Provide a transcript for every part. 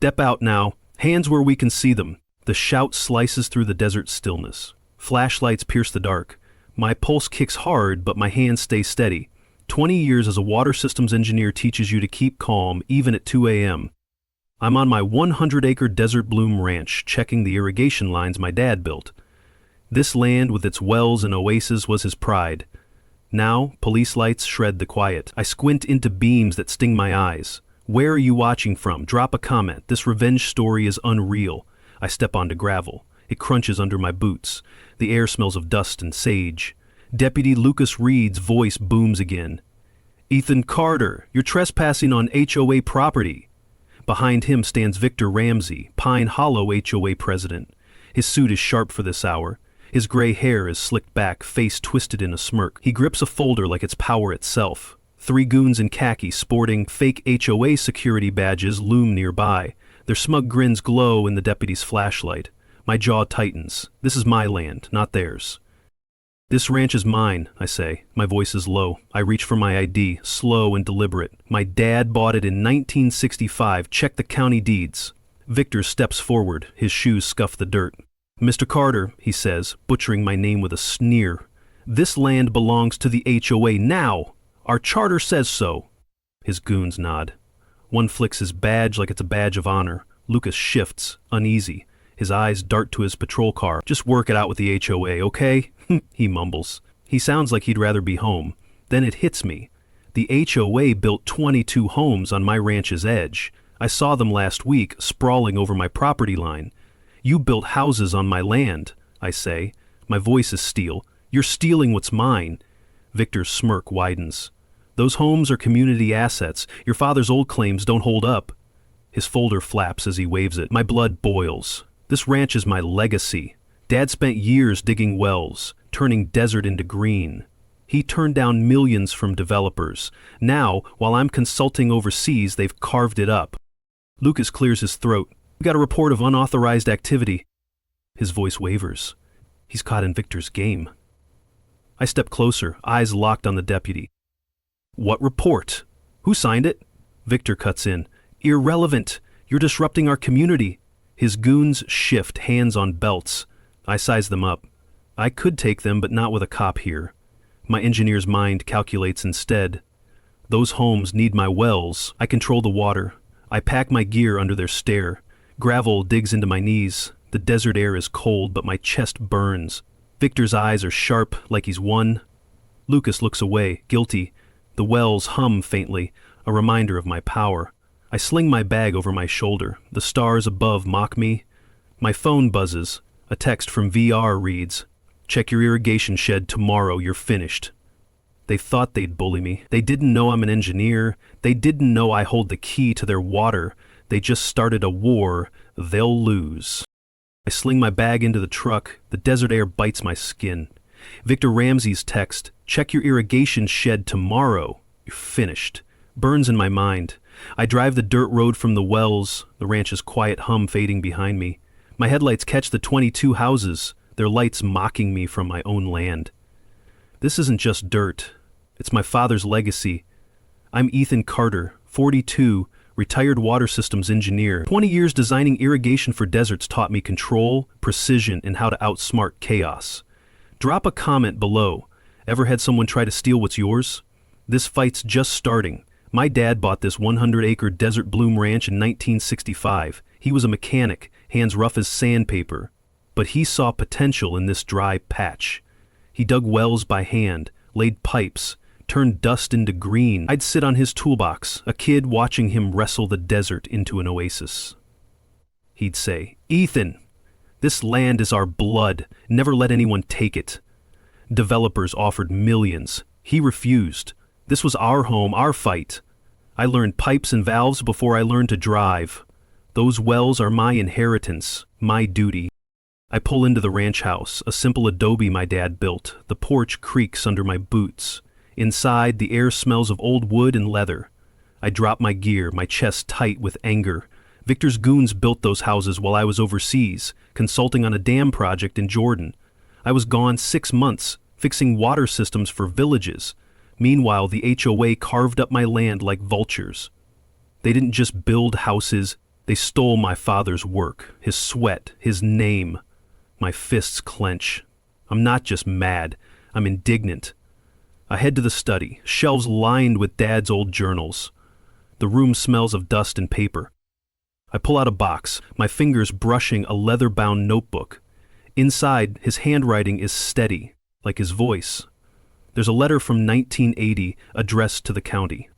Step out now, hands where we can see them. The shout slices through the desert stillness. Flashlights pierce the dark. My pulse kicks hard, but my hands stay steady. 20 years as a water systems engineer teaches you to keep calm, even at 2 a.m. I'm on my 100-acre desert bloom ranch, checking the irrigation lines my dad built. This land with its wells and oases was his pride. Now, police lights shred the quiet. I squint into beams that sting my eyes. Where are you watching from? Drop a comment. This revenge story is unreal. I step onto gravel. It crunches under my boots. The air smells of dust and sage. Deputy Lucas Reed's voice booms again. Ethan Carter, you're trespassing on HOA property. Behind him stands Victor Ramsey, Pine Hollow HOA president. His suit is sharp for this hour. His gray hair is slicked back, face twisted in a smirk. He grips a folder like it's power itself. 3 goons in khaki sporting fake HOA security badges loom nearby. Their smug grins glow in the deputy's flashlight. My jaw tightens. This is my land, not theirs. This ranch is mine, I say. My voice is low. I reach for my ID, slow and deliberate. My dad bought it in 1965. Check the county deeds. Victor steps forward. His shoes scuff the dirt. Mr. Carter, he says, butchering my name with a sneer. This land belongs to the HOA now. Our charter says so. His goons nod. One flicks his badge like it's a badge of honor. Lucas shifts, uneasy. His eyes dart to his patrol car. Just work it out with the HOA, okay? He mumbles. He sounds like he'd rather be home. Then it hits me. The HOA built 22 homes on my ranch's edge. I saw them last week, sprawling over my property line. You built houses on my land, I say. My voice is steel. You're stealing what's mine. Victor's smirk widens. Those homes are community assets. Your father's old claims don't hold up. His folder flaps as he waves it. My blood boils. This ranch is my legacy. Dad spent years digging wells, turning desert into green. He turned down millions from developers. Now, while I'm consulting overseas, they've carved it up. Lucas clears his throat. We got a report of unauthorized activity. His voice wavers. He's caught in Victor's game. I step closer, eyes locked on the deputy. What report? Who signed it? Victor cuts in. Irrelevant. You're disrupting our community. His goons shift, hands on belts. I size them up. I could take them, but not with a cop here. My engineer's mind calculates instead. Those homes need my wells. I control the water. I pack my gear under their stare. Gravel digs into my knees. The desert air is cold, but my chest burns. Victor's eyes are sharp, like he's won. Lucas looks away, guilty. The wells hum faintly, a reminder of my power. I sling my bag over my shoulder. The stars above mock me. My phone buzzes. A text from VR reads, "Check your irrigation shed tomorrow, you're finished." They thought they'd bully me. They didn't know I'm an engineer. They didn't know I hold the key to their water. They just started a war. They'll lose. I sling my bag into the truck. The desert air bites my skin. Victor Ramsey's text, "Check your irrigation shed tomorrow, you're finished," burns in my mind. I drive the dirt road from the wells, the ranch's quiet hum fading behind me. My headlights catch the 22 houses, their lights mocking me from my own land. This isn't just dirt. It's my father's legacy. I'm Ethan Carter, 42, retired water systems engineer. 20 years designing irrigation for deserts taught me control, precision, and how to outsmart chaos. Drop a comment below. Ever had someone try to steal what's yours? This fight's just starting. My dad bought this 100-acre desert bloom ranch in 1965. He was a mechanic, hands rough as sandpaper. But he saw potential in this dry patch. He dug wells by hand, laid pipes, turned dust into green. I'd sit on his toolbox, a kid watching him wrestle the desert into an oasis. He'd say, "Ethan, this land is our blood. Never let anyone take it." Developers offered millions. He refused. This was our home, our fight. I learned pipes and valves before I learned to drive. Those wells are my inheritance, my duty. I pull into the ranch house, a simple adobe my dad built. The porch creaks under my boots. Inside, the air smells of old wood and leather. I drop my gear, my chest tight with anger. Victor's goons built those houses while I was overseas, consulting on a dam project in Jordan. I was gone 6 months, fixing water systems for villages. Meanwhile, the HOA carved up my land like vultures. They didn't just build houses, They stole my father's work, his sweat, his name. My fists clench. I'm not just mad, I'm indignant. I head to the study, shelves lined with Dad's old journals. The room smells of dust and paper. I pull out a box, my fingers brushing a leather-bound notebook. Inside, his handwriting is steady, like his voice. There's a letter from 1980 addressed to the county.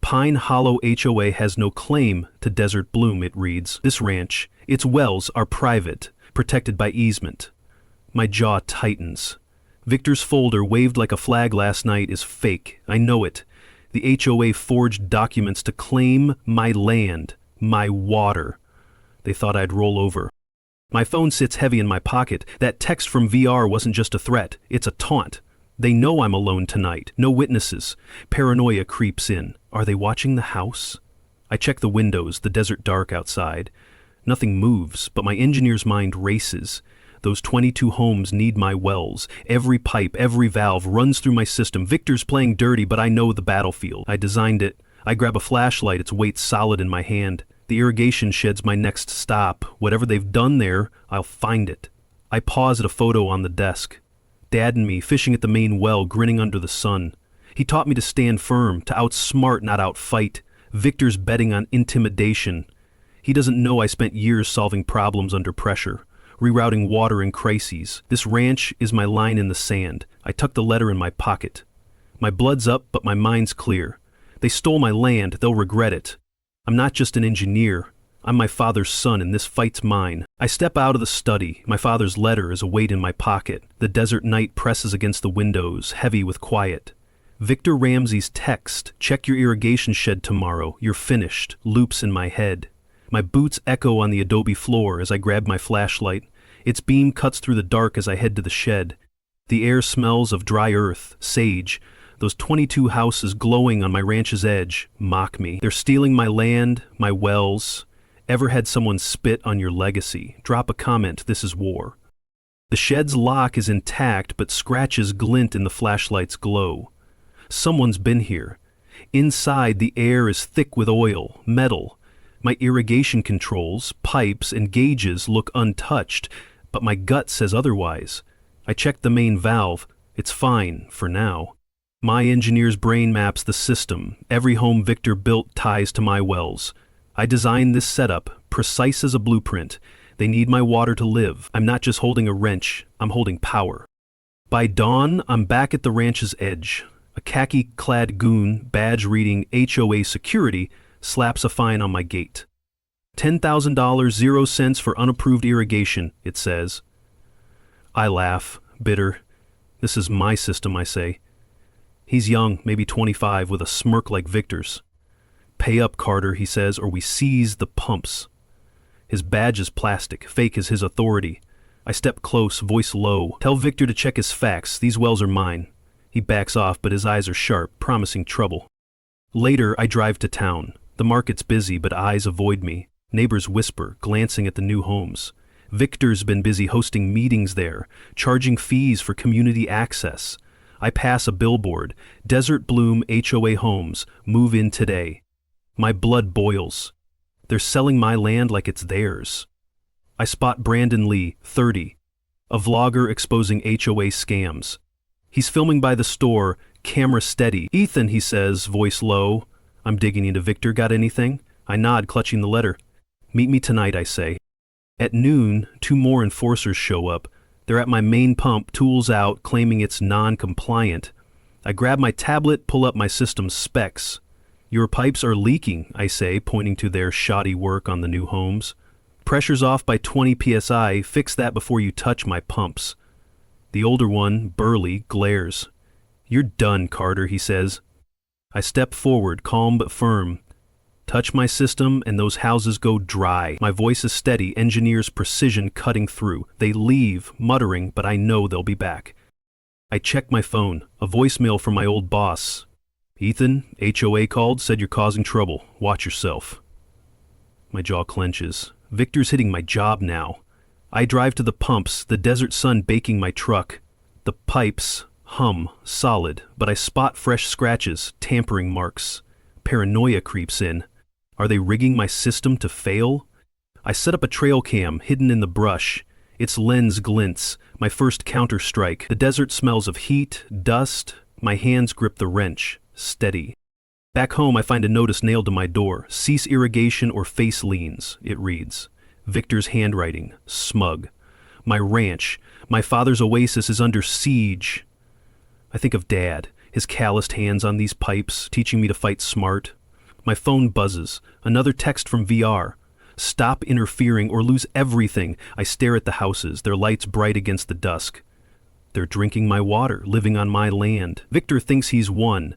Pine Hollow HOA has no claim to Desert Bloom, it reads. This ranch, its wells are private, protected by easement. My jaw tightens. Victor's folder waved like a flag last night is fake. I know it. The HOA forged documents to claim my land, my water. They thought I'd roll over. My phone sits heavy in my pocket. That text from VR wasn't just a threat. It's a taunt. They know I'm alone tonight. No witnesses. Paranoia creeps in. Are they watching the house? I check the windows, the desert dark outside. Nothing moves, but my engineer's mind races. Those 22 homes need my wells. Every pipe, every valve runs through my system. Victor's playing dirty, but I know the battlefield. I designed it. I grab a flashlight, its weight solid in my hand. The irrigation shed's my next stop. Whatever they've done there, I'll find it. I pause at a photo on the desk. Dad and me fishing at the main well, grinning under the sun. He taught me to stand firm, to outsmart, not outfight. Victor's betting on intimidation. He doesn't know I spent years solving problems under pressure, rerouting water in crises. This ranch is my line in the sand. I tuck the letter in my pocket. My blood's up, but my mind's clear. They stole my land, they'll regret it. I'm not just an engineer. I'm my father's son, and this fight's mine. I step out of the study. My father's letter is a weight in my pocket. The desert night presses against the windows, heavy with quiet. Victor Ramsey's text, check your irrigation shed tomorrow, you're finished, loops in my head. My boots echo on the adobe floor as I grab my flashlight. Its beam cuts through the dark as I head to the shed. The air smells of dry earth, sage. Those 22 houses glowing on my ranch's edge mock me. They're stealing my land, my wells. Ever had someone spit on your legacy? Drop a comment, this is war. The shed's lock is intact, but scratches glint in the flashlight's glow. Someone's been here. Inside, the air is thick with oil, metal. My irrigation controls, pipes, and gauges look untouched, but my gut says otherwise. I checked the main valve. It's fine, for now. My engineer's brain maps the system. Every home Victor built ties to my wells. I designed this setup, precise as a blueprint. They need my water to live. I'm not just holding a wrench, I'm holding power. By dawn, I'm back at the ranch's edge. A khaki-clad goon, badge reading HOA security, slaps a fine on my gate. $10,000, 0 cents for unapproved irrigation, it says. I laugh, bitter. This is my system, I say. He's young, maybe 25, with a smirk like Victor's. Pay up, Carter, he says, or we seize the pumps. His badge is plastic, fake as his authority. I step close, voice low. Tell Victor to check his facts, these wells are mine. He backs off, but his eyes are sharp, promising trouble. Later, I drive to town. The market's busy, but eyes avoid me. Neighbors whisper, glancing at the new homes. Victor's been busy hosting meetings there, charging fees for community access. I pass a billboard, Desert Bloom HOA Homes, move in today. My blood boils. They're selling my land like it's theirs. I spot Brandon Lee, 30, a vlogger exposing HOA scams. He's filming by the store, camera steady. Ethan, he says, voice low. I'm digging into Victor, got anything? I nod, clutching the letter. Meet me tonight, I say. At noon, 2 more enforcers show up. They're at my main pump, tools out, claiming it's non-compliant. I grab my tablet, pull up my system's specs. Your pipes are leaking, I say, pointing to their shoddy work on the new homes. Pressure's off by 20 psi, fix that before you touch my pumps. The older one, Burley, glares. You're done, Carter, he says. I step forward, calm but firm. Touch my system and those houses go dry. My voice is steady, engineer's precision cutting through. They leave, muttering, but I know they'll be back. I check my phone, a voicemail from my old boss. Ethan, HOA called, said you're causing trouble. Watch yourself. My jaw clenches. Victor's hitting my job now. I drive to the pumps, the desert sun baking my truck. The pipes hum, solid, but I spot fresh scratches, tampering marks. Paranoia creeps in. Are they rigging my system to fail? I set up a trail cam hidden in the brush. Its lens glints, my first counter-strike. The desert smells of heat, dust. My hands grip the wrench, steady. Back home, I find a notice nailed to my door. Cease irrigation or face leans, it reads. Victor's handwriting, smug. My ranch, my father's oasis is under siege. I think of Dad, his calloused hands on these pipes, teaching me to fight smart. My phone buzzes. Another text from VR. Stop interfering or lose everything. I stare at the houses, their lights bright against the dusk. They're drinking my water, living on my land. Victor thinks he's won.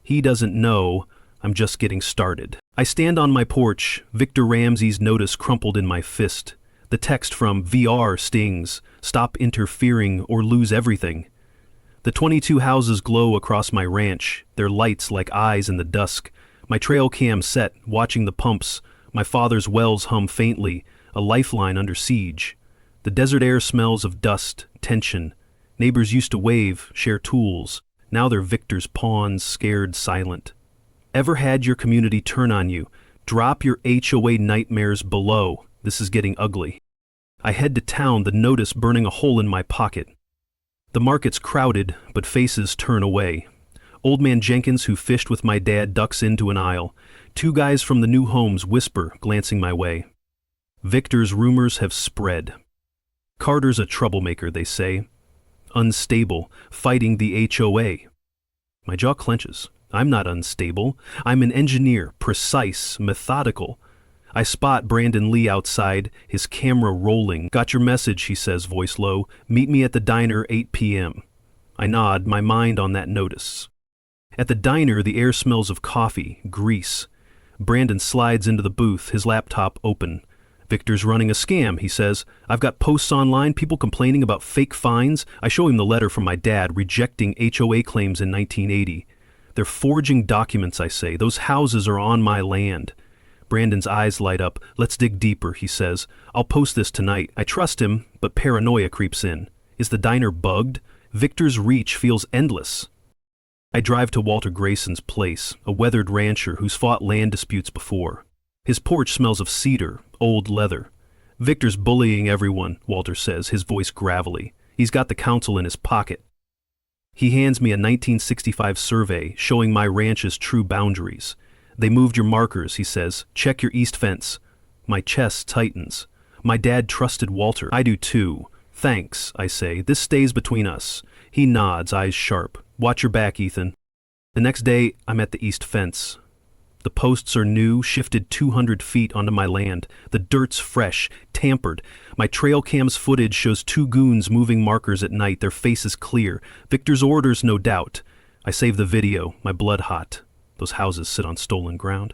He doesn't know I'm just getting started. I stand on my porch, Victor Ramsey's notice crumpled in my fist. The text from VR stings. Stop interfering or lose everything. The 22 houses glow across my ranch, their lights like eyes in the dusk. My trail cam set, watching the pumps. My father's wells hum faintly, a lifeline under siege. The desert air smells of dust, tension. Neighbors used to wave, share tools. Now they're Victor's pawns, scared, silent. Ever had your community turn on you? Drop your HOA nightmares below. This is getting ugly. I head to town, the notice burning a hole in my pocket. The market's crowded, but faces turn away. Old man Jenkins, who fished with my dad, ducks into an aisle. Two guys from the new homes whisper, glancing my way. Victor's rumors have spread. Carter's a troublemaker, they say. Unstable, fighting the HOA. My jaw clenches. I'm not unstable. I'm an engineer, precise, methodical. I spot Brandon Lee outside, his camera rolling. Got your message, he says, voice low. Meet me at the diner, 8 p.m. I nod, my mind on that notice. At the diner, the air smells of coffee, grease. Brandon slides into the booth, his laptop open. Victor's running a scam, he says. I've got posts online, people complaining about fake fines. I show him the letter from my dad rejecting HOA claims in 1980. They're forging documents, I say. Those houses are on my land. Brandon's eyes light up. Let's dig deeper, he says. I'll post this tonight. I trust him, but paranoia creeps in. Is the diner bugged? Victor's reach feels endless. I drive to Walter Grayson's place, a weathered rancher who's fought land disputes before. His porch smells of cedar, old leather. Victor's bullying everyone, Walter says, his voice gravelly. He's got the council in his pocket. He hands me a 1965 survey showing my ranch's true boundaries. They moved your markers, he says. Check your east fence. My chest tightens. My dad trusted Walter. I do too. Thanks, I say. This stays between us. He nods, eyes sharp. Watch your back, Ethan. The next day, I'm at the east fence. The posts are new, shifted 200 feet onto my land. The dirt's fresh, tampered. My trail cam's footage shows two goons moving markers at night, their faces clear. Victor's orders, no doubt. I save the video, my blood hot. Those houses sit on stolen ground.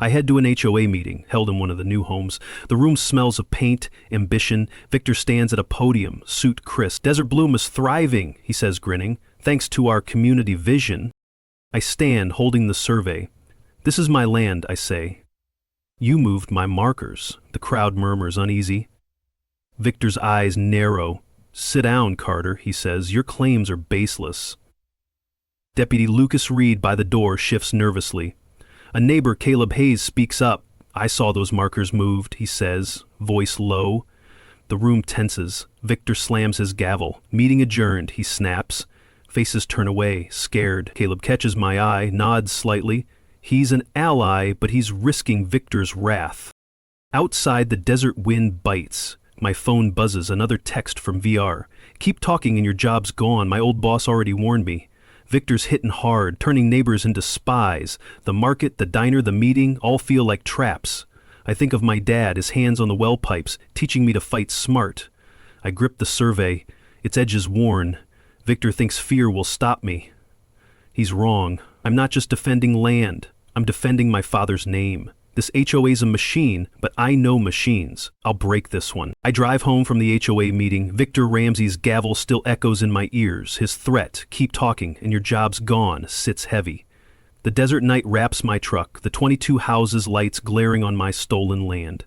I head to an HOA meeting, held in one of the new homes. The room smells of paint, ambition. Victor stands at a podium, suit crisp. Desert Bloom is thriving, he says, grinning, thanks to our community vision. I stand, holding the survey. This is my land, I say. You moved my markers. The crowd murmurs uneasy. Victor's eyes narrow. Sit down, Carter, he says. Your claims are baseless. Deputy Lucas Reed by the door shifts nervously. A neighbor, Caleb Hayes, speaks up. I saw those markers moved, he says, voice low. The room tenses. Victor slams his gavel. Meeting adjourned, he snaps. Faces turn away, scared. Caleb catches my eye, nods slightly. He's an ally, but he's risking Victor's wrath. Outside, the desert wind bites. My phone buzzes, another text from VR. Keep talking and your job's gone. My old boss already warned me. Victor's hitting hard, turning neighbors into spies. The market, the diner, the meeting, all feel like traps. I think of my dad, his hands on the well pipes, teaching me to fight smart. I grip the survey, its edges worn. Victor thinks fear will stop me. He's wrong. I'm not just defending land. I'm defending my father's name. This HOA's a machine, but I know machines. I'll break this one. I drive home from the HOA meeting. Victor Ramsey's gavel still echoes in my ears. His threat, keep talking and your job's gone, sits heavy. The desert night wraps my truck, the 22 houses' lights glaring on my stolen land.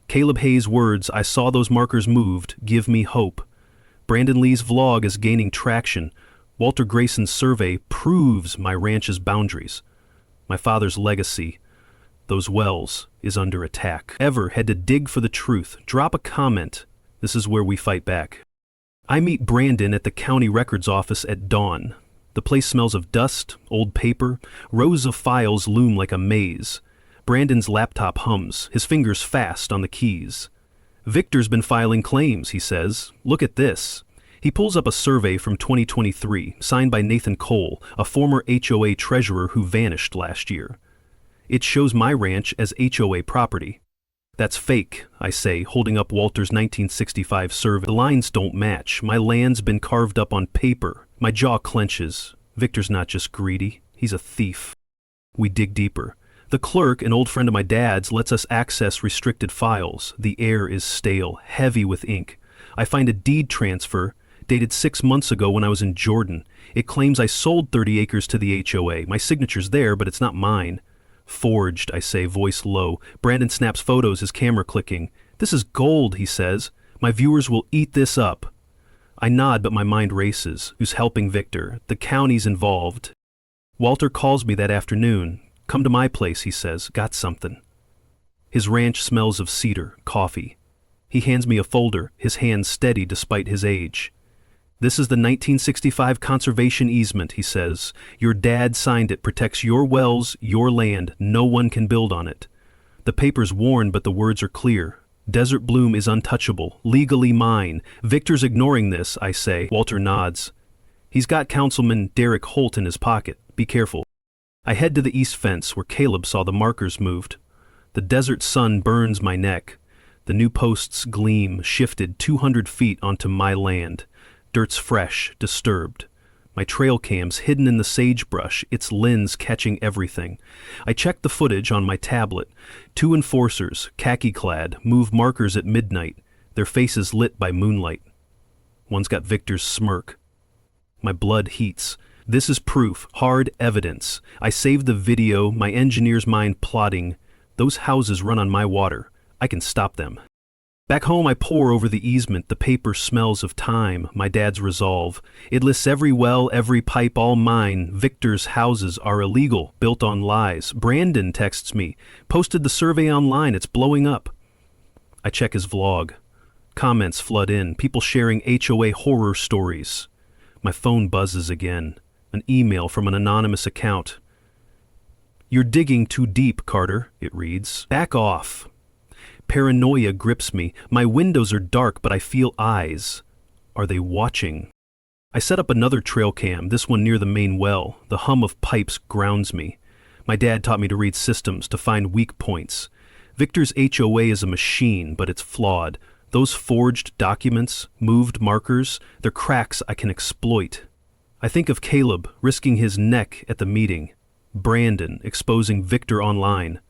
Caleb Hayes' words, I saw those markers moved, give me hope. Brandon Lee's vlog is gaining traction. Walter Grayson's survey proves my ranch's boundaries. My father's legacy. Those wells is under attack. Ever had to dig for the truth? Drop a comment. This is where we fight back. I meet Brandon at the county records office at dawn. The place smells of dust, old paper, rows of files loom like a maze. Brandon's laptop hums, his fingers fast on the keys. Victor's been filing claims, he says. Look at this. He pulls up a survey from 2023, signed by Nathan Cole, a former HOA treasurer who vanished last year. It shows my ranch as HOA property. That's fake, I say, holding up Walter's 1965 survey. The lines don't match. My land's been carved up on paper. My jaw clenches. Victor's not just greedy, he's a thief. We dig deeper. The clerk, an old friend of my dad's, lets us access restricted files. The air is stale, heavy with ink. I find a deed transfer dated 6 months ago when I was in Jordan. It claims I sold 30 acres to the HOA. My signature's there, but it's not mine. Forged, I say, voice low. Brandon snaps photos, his camera clicking. This is gold, he says. My viewers will eat this up. I nod, but my mind races. Who's helping Victor? The county's involved. Walter calls me that afternoon. Come to my place, he says. Got something. His ranch smells of cedar, coffee. He hands me a folder, his hand steady despite his age. This is the 1965 conservation easement, he says. Your dad signed it, protects your wells, your land. No one can build on it. The paper's worn, but the words are clear. Desert Bloom is untouchable, legally mine. Victor's ignoring this, I say. Walter nods. He's got Councilman Derek Holt in his pocket. Be careful. I head to the east fence where Caleb saw the markers moved. The desert sun burns my neck. The new posts gleam, shifted 200 feet onto my land. Dirt's fresh, disturbed. My trail cam's hidden in the sagebrush, its lens catching everything. I check the footage on my tablet. 2 enforcers, khaki-clad, move markers at midnight, their faces lit by moonlight. One's got Victor's smirk. My blood heats. This is proof, hard evidence. I saved the video, my engineer's mind plotting. Those houses run on my water. I can stop them. Back home, I pore over the easement. The paper smells of time, my dad's resolve. It lists every well, every pipe, all mine. Victor's houses are illegal, built on lies. Brandon texts me. Posted the survey online, it's blowing up. I check his vlog. Comments flood in, people sharing HOA horror stories. My phone buzzes again. An email from an anonymous account. You're digging too deep, Carter, it reads. Back off. Paranoia grips me. My windows are dark, but I feel eyes. Are they watching? I set up another trail cam, this one near the main well. The hum of pipes grounds me. My dad taught me to read systems, to find weak points. Victor's HOA is a machine, but it's flawed. Those forged documents, moved markers, they're cracks I can exploit. I think of Caleb risking his neck at the meeting. Brandon exposing Victor online.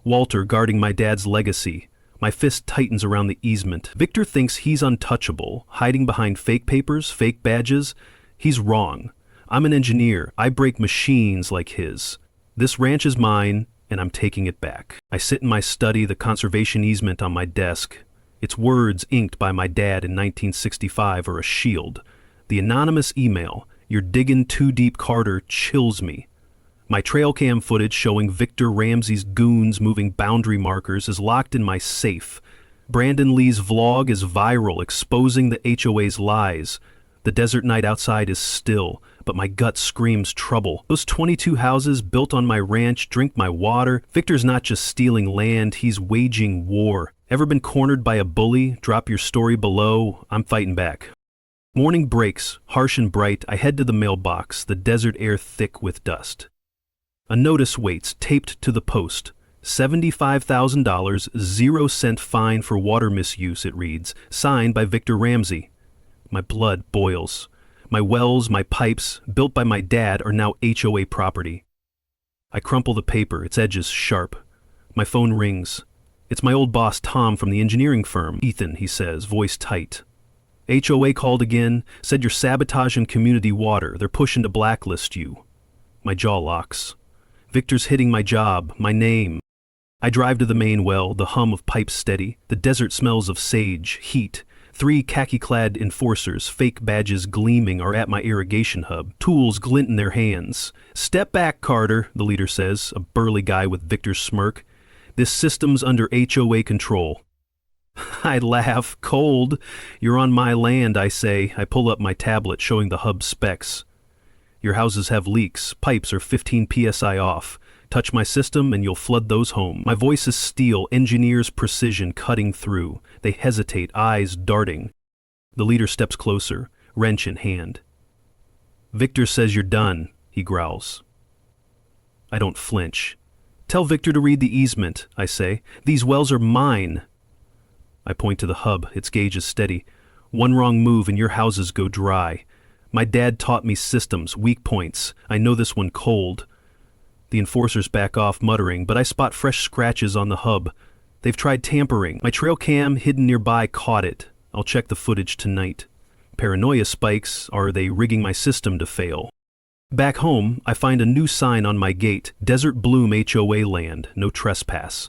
Walter guarding my dad's legacy. My fist tightens around the easement. Victor thinks he's untouchable, hiding behind fake papers, fake badges. He's wrong. I'm an engineer. I break machines like his. This ranch is mine, and I'm taking it back. I sit in my study, the conservation easement on my desk. Its words inked by my dad in 1965 are a shield. The anonymous email, "You're digging too deep, Carter," chills me. My trail cam footage showing Victor Ramsey's goons moving boundary markers is locked in my safe. Brandon Lee's vlog is viral, exposing the HOA's lies. The desert night outside is still, but my gut screams trouble. Those 22 houses built on my ranch drink my water. Victor's not just stealing land, he's waging war. Ever been cornered by a bully? Drop your story below. I'm fighting back. Morning breaks, harsh and bright. I head to the mailbox, the desert air thick with dust. A notice waits, taped to the post. $75,000, 0-cent fine for water misuse, it reads. Signed by Victor Ramsey. My blood boils. My wells, my pipes, built by my dad, are now HOA property. I crumple the paper, its edges sharp. My phone rings. It's my old boss, Tom, from the engineering firm. Ethan, he says, voice tight. HOA called again, said you're sabotaging community water. They're pushing to blacklist you. My jaw locks. Victor's hitting my job, my name. I drive to the main well, the hum of pipes steady. The desert smells of sage, heat. 3 khaki-clad enforcers, fake badges gleaming, are at my irrigation hub. Tools glint in their hands. Step back, Carter, the leader says, a burly guy with Victor's smirk. This system's under HOA control. I laugh. Cold. You're on my land, I say. I pull up my tablet showing the hub specs. Your houses have leaks. Pipes are 15 psi off. Touch my system and you'll flood those home. My voice is steel, engineer's precision cutting through. They hesitate, eyes darting. The leader steps closer, wrench in hand. Victor says you're done, he growls. I don't flinch. Tell Victor to read the easement, I say. These wells are mine. I point to the hub, its gauge is steady. One wrong move and your houses go dry. My dad taught me systems, weak points. I know this one cold. The enforcers back off, muttering, but I spot fresh scratches on the hub. They've tried tampering. My trail cam, hidden nearby, caught it. I'll check the footage tonight. Paranoia spikes. Are they rigging my system to fail? Back home, I find a new sign on my gate. Desert Bloom HOA land, no trespass.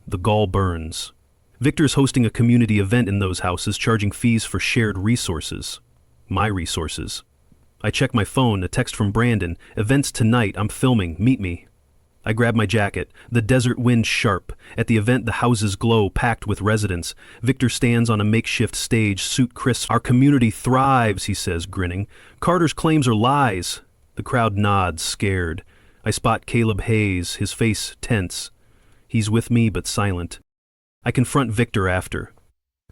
The gall burns. Victor's hosting a community event in those houses, charging fees for shared resources. My resources. I check my phone, a text from Brandon. Events tonight, I'm filming, meet me. I grab my jacket, the desert wind sharp. At the event, the houses glow, packed with residents. Victor stands on a makeshift stage, suit crisp. Our community thrives, he says, grinning. Carter's claims are lies. The crowd nods, scared. I spot Caleb Hayes, his face tense. He's with me, but silent. I confront Victor after.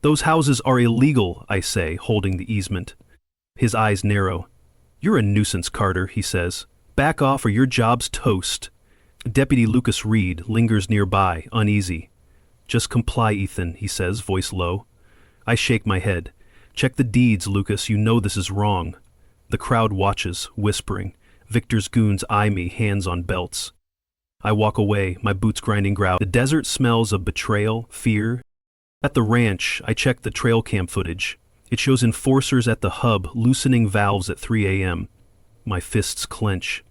Those houses are illegal, I say, holding the easement. His eyes narrow. You're a nuisance, Carter, he says. Back off or your job's toast. Deputy Lucas Reed lingers nearby, uneasy. Just comply, Ethan, he says, voice low. I shake my head. Check the deeds, Lucas, you know this is wrong. The crowd watches, whispering. Victor's goons eye me, hands on belts. I walk away, my boots grinding ground. The desert smells of betrayal, fear. At the ranch, I check the trail cam footage. It shows enforcers at the hub loosening valves at 3 a.m. My fists clench.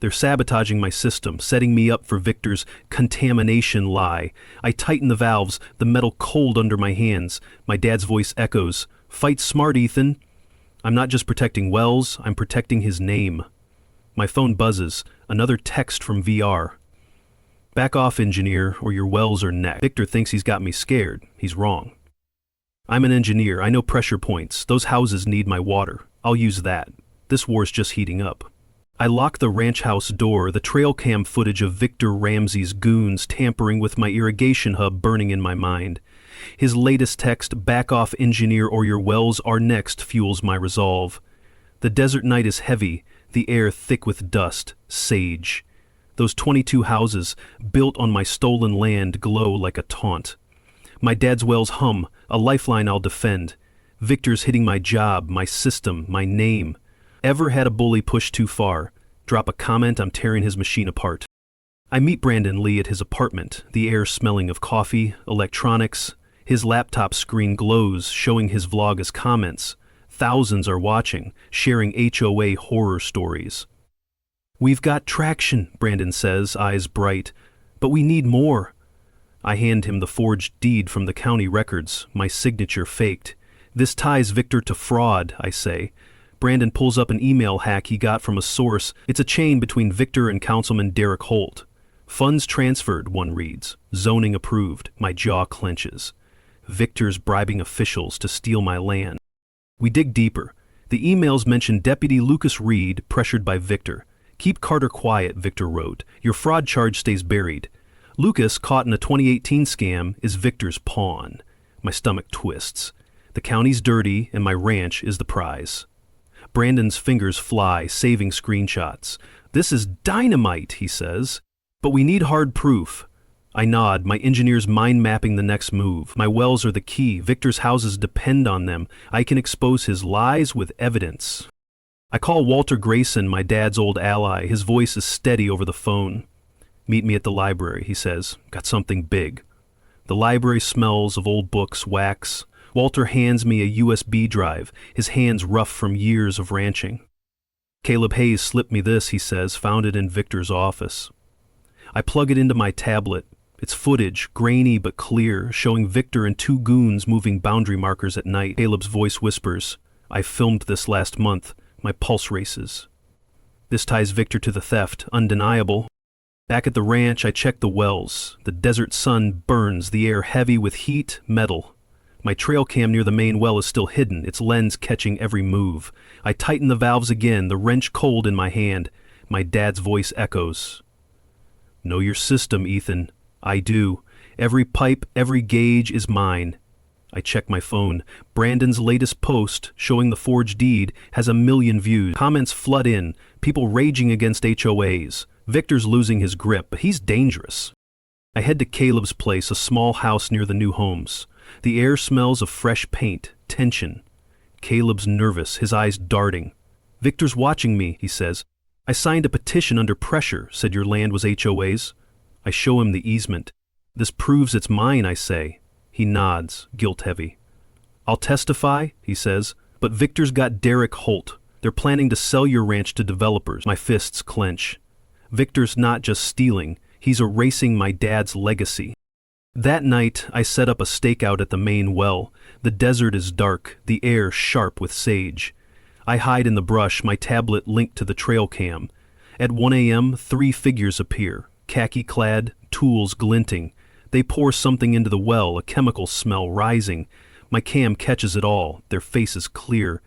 They're sabotaging my system, setting me up for Victor's contamination lie. I tighten the valves, the metal cold under my hands. My dad's voice echoes, "Fight smart, Ethan." I'm not just protecting Wells, I'm protecting his name. My phone buzzes, another text from VR. Back off, engineer, or your wells are next. Victor thinks he's got me scared. He's wrong. I'm an engineer. I know pressure points. Those houses need my water. I'll use that. This war's just heating up. I lock the ranch house door, the trail cam footage of Victor Ramsey's goons tampering with my irrigation hub burning in my mind. His latest text, "Back off, engineer, or your wells are next," fuels my resolve. The desert night is heavy, the air thick with dust, sage. Those 22 houses, built on my stolen land, glow like a taunt. My dad's wells hum, a lifeline I'll defend. Victor's hitting my job, my system, my name. Ever had a bully push too far? Drop a comment, I'm tearing his machine apart. I meet Brandon Lee at his apartment, the air smelling of coffee, electronics. His laptop screen glows, showing his vlog as comments. Thousands are watching, sharing HOA horror stories. "We've got traction," Brandon says, eyes bright. "But we need more." I hand him the forged deed from the county records, my signature faked. "This ties Victor to fraud," I say. Brandon pulls up an email hack he got from a source. It's a chain between Victor and Councilman Derek Holt. "Funds transferred," one reads. "Zoning approved." My jaw clenches. Victor's bribing officials to steal my land. We dig deeper. The emails mention Deputy Lucas Reed, pressured by Victor. "Keep Carter quiet," Victor wrote. "Your fraud charge stays buried." Lucas, caught in a 2018 scam, is Victor's pawn. My stomach twists. The county's dirty, and my ranch is the prize. Brandon's fingers fly, saving screenshots. "This is dynamite," he says. "But we need hard proof." I nod, my engineer's mind mapping the next move. My wells are the key. Victor's houses depend on them. I can expose his lies with evidence. I call Walter Grayson, my dad's old ally. His voice is steady over the phone. "Meet me at the library," he says. "Got something big." The library smells of old books, wax. Walter hands me a USB drive, his hands rough from years of ranching. "Caleb Hayes slipped me this," he says, "found it in Victor's office." I plug it into my tablet. It's footage, grainy but clear, showing Victor and two goons moving boundary markers at night. Caleb's voice whispers, "I filmed this last month. My pulse races." This ties Victor to the theft, undeniable. Back at the ranch, I check the wells. The desert sun burns, the air heavy with heat, metal. My trail cam near the main well is still hidden, its lens catching every move. I tighten the valves again, the wrench cold in my hand. My dad's voice echoes. Know your system, Ethan. I do. Every pipe, every gauge is mine. I check my phone. Brandon's latest post, showing the forged deed, has 1 million views. Comments flood in, people raging against HOAs. Victor's losing his grip, but he's dangerous. I head to Caleb's place, a small house near the new homes. The air smells of fresh paint, tension. Caleb's nervous, his eyes darting. Victor's watching me, he says. I signed a petition under pressure, said your land was HOA's. I show him the easement. This proves it's mine, I say. He nods, guilt-heavy. I'll testify, he says, but Victor's got Derek Holt. They're planning to sell your ranch to developers. My fists clench. Victor's not just stealing, he's erasing my dad's legacy. That night, I set up a stakeout at the main well. The desert is dark, the air sharp with sage. I hide in the brush, my tablet linked to the trail cam. At 1 a.m., 3 figures appear, khaki-clad, tools glinting. They pour something into the well, a chemical smell rising. My cam catches it all, their faces clear.